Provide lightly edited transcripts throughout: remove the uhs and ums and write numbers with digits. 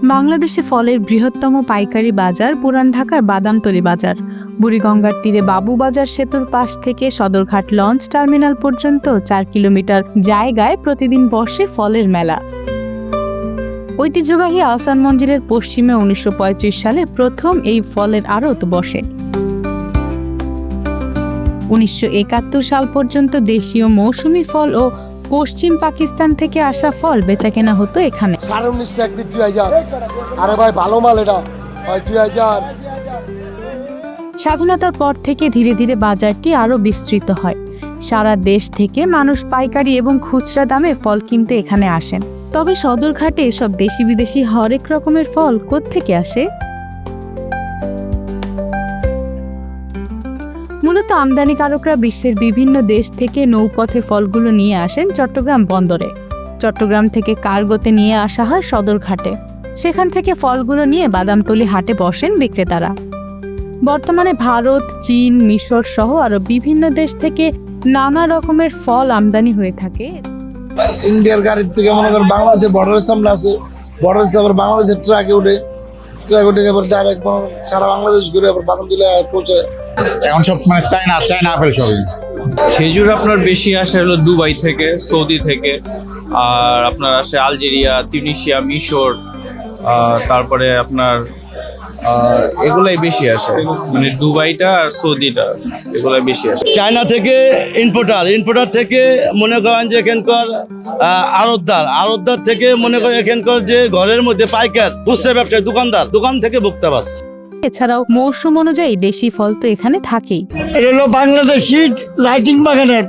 বাংলাদেশে ফলের বৃহত্তম পাইকারি বাজার পুরান ঢাকার বাদামতলী বাজার। বুড়িগঙ্গার তীরে বাবুবাজার সেতুর পাশ থেকে সদরঘাট লঞ্চ টার্মিনাল পর্যন্ত 4 কিলোমিটার জায়গায় প্রতিদিন বসে ফলের মেলা। ঐতিহ্যবাহী আহসান মঞ্জিলের পশ্চিমে 1935 সালে প্রথম এই ফলের আড়ত বসে। 1971 সাল পর্যন্ত দেশীয় মৌসুমি ফল ও পশ্চিম পাকিস্তান থেকে আসা ফল বেচাকেনা হতো এখানে। স্বাধীনতার পর থেকে ধীরে ধীরে বাজারটি আরও বিস্তৃত হয়। সারা দেশ থেকে মানুষ পাইকারি এবং খুচরা দামে ফল কিনতে এখানে আসেন। তবে সদরঘাটে এসব দেশি বিদেশি হরেক রকমের ফল কোত্থেকে আসে? মূলত আমদানিকারকরা বিশ্বের বিভিন্ন দেশ থেকে নৌপথে ফলগুলো নিয়ে আসেন চট্টগ্রাম বন্দরে। চট্টগ্রাম থেকে কার্গোতে নিয়ে আসা হয় সদরঘাটে। সেখান থেকে ফলগুলো নিয়ে বাদামতলী হাটে বসেন বিক্রেতারা। বর্তমানে ভারত, চীন, মিশর সহ আরো বিভিন্ন দেশ থেকে নানা রকমের ফল আমদানি হয়ে থাকে। ইন্ডিয়ার গাড়ির থেকে মনে করেন বাংলাদেশে বর্ডারের সামনে আছে, বর্ডারের আবার বাংলাদেশের ট্রাকে উঠে এবার ডাইরেক্ট সারা বাংলাদেশ ঘুরে আবার বাদামতলী পৌঁছায়। এখন সব মানে চায়না আপেল সবই। খেজুর আপনার বেশি আসে হলো দুবাই থেকে, সৌদি থেকে, আর আপনার আসে আলজেরিয়া, তিউনিসিয়া, মিশর, তারপরে আপনার এগুলাই বেশি আসে, মানে দুবাইটা আর সৌদিটা এগুলাই বেশি আসে। চায়না থেকে ইম্পোর্টার থেকে মনে করেন যে এখানকার আড়তদার থেকে মনে করেন এখানকার যে ঘরের মধ্যে পাইকার, খুচরা ব্যবসায়ী, দোকান থেকে ভোক্তাবাস। এছাড়াও মৌসুম অনুযায়ী দেশি ফল তো এখানে থাকেই। এটা হলো বাংলাদেশি লাইটিং বাগানের,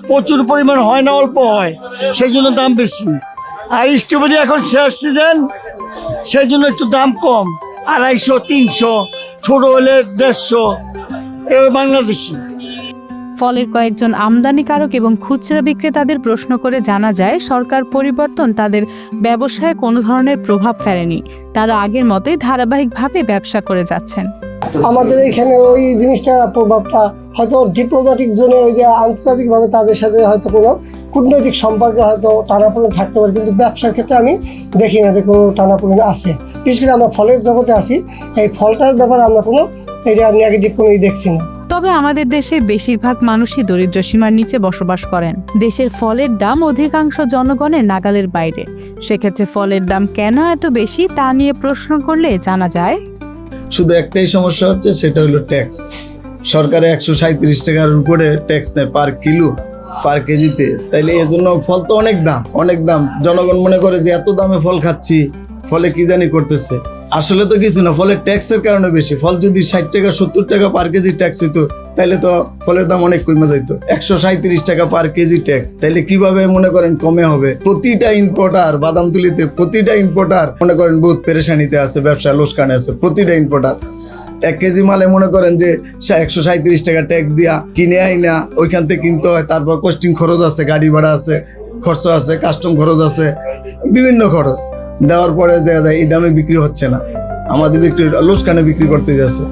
প্রচুর পরিমাণ হয় না, অল্প হয়, সেই জন্য দাম বেশি। আর স্ট্রবেরি এখন শেষ সিজন, সেই জন্য একটু দাম কম, 250-300, ছোট হলে 150। এবার বাংলাদেশি ফলের কয়েকজন আমদানিকারক এবং খুচরা বিক্রেতাদের প্রশ্ন করে জানা যায়, সরকার পরিবর্তন তাদের ব্যবসায় কোনো ধরনের প্রভাব ফেলেনি। তারা আগের মতোই ধারাবাহিকভাবে ব্যবসা করে যাচ্ছেন। আমাদের এখানে ওই জিনিসটা প্রভাবটা হয়তো ডিপ্লোম্যাটিক জোনে, ওই যে আন্তর্জাতিকভাবে তাদের সাথে হয়তো কোনো কূটনৈতিক সম্পর্কে হয়তো টানাপোড়েন থাকতে পারে, কিন্তু ব্যবসার ক্ষেত্রে আমি দেখি না যে কোনো টানাপোড়েন আছে। বিশেষ করে আমরা ফলের জগতে আছি, এই ফলটার ব্যাপারে আমরা কোনো এটা নেগেটিভ কোনো দেখছি না। তবে আমাদের দেশের বেশিরভাগ মানুষই দরিদ্র সীমার নিচে বসবাস করেন। দেশের ফলের দাম অধিকাংশ জনগণের নাগালের বাইরে। সেক্ষেত্রে ফলের দাম কেন এত বেশি তা নিয়ে প্রশ্ন করলে জানা যায়, শুধু একটাই সমস্যা হচ্ছে, সেটা হলো ট্যাক্স। সরকারে 137 টাকার উপরে ট্যাক্স নেয় পার কিলো, পার কেজিতে। তাইলে এই জন্য ফল তো অনেক দাম। জনগণ মনে করে যে এত দামে ফল খাচ্ছি, ফলে কি জানি করতেছে। আসলে তো কিছু না, ফলের ট্যাক্সের কারণে বেশি। ফল যদি 60 টাকা 70 টাকা পার কেজি ট্যাক্স হইতো, তাইলে তো ফলের দাম অনেক কমে যাইতো। 137 টাকা পার কেজি ট্যাক্স, তাইলে কিভাবে মনে করেন কমে হবে? প্রতিটা ইম্পোর্টার বাদামতলীতে, প্রতিটা ইম্পোর্টার মনে করেন বহুত পেরেশানিতে আছে, ব্যবসা লোকসানে আছে। প্রতিটা ইম্পোর্টার 1 কেজি মালে মনে করেন যে 137 টাকা ট্যাক্স দিয়া কিনে আইনা ওইখান থেকে কিনতে হয়। তারপর কোস্টিং খরচ আছে, গাড়ি ভাড়া আছে, খরচ আছে, কাস্টম খরচ আছে, বিভিন্ন খরচ দেওয়ার পরে যায় এই দামে বিক্রি হচ্ছে না, আমাদের বিক্রি লোকসানে বিক্রি করতে যাচ্ছে।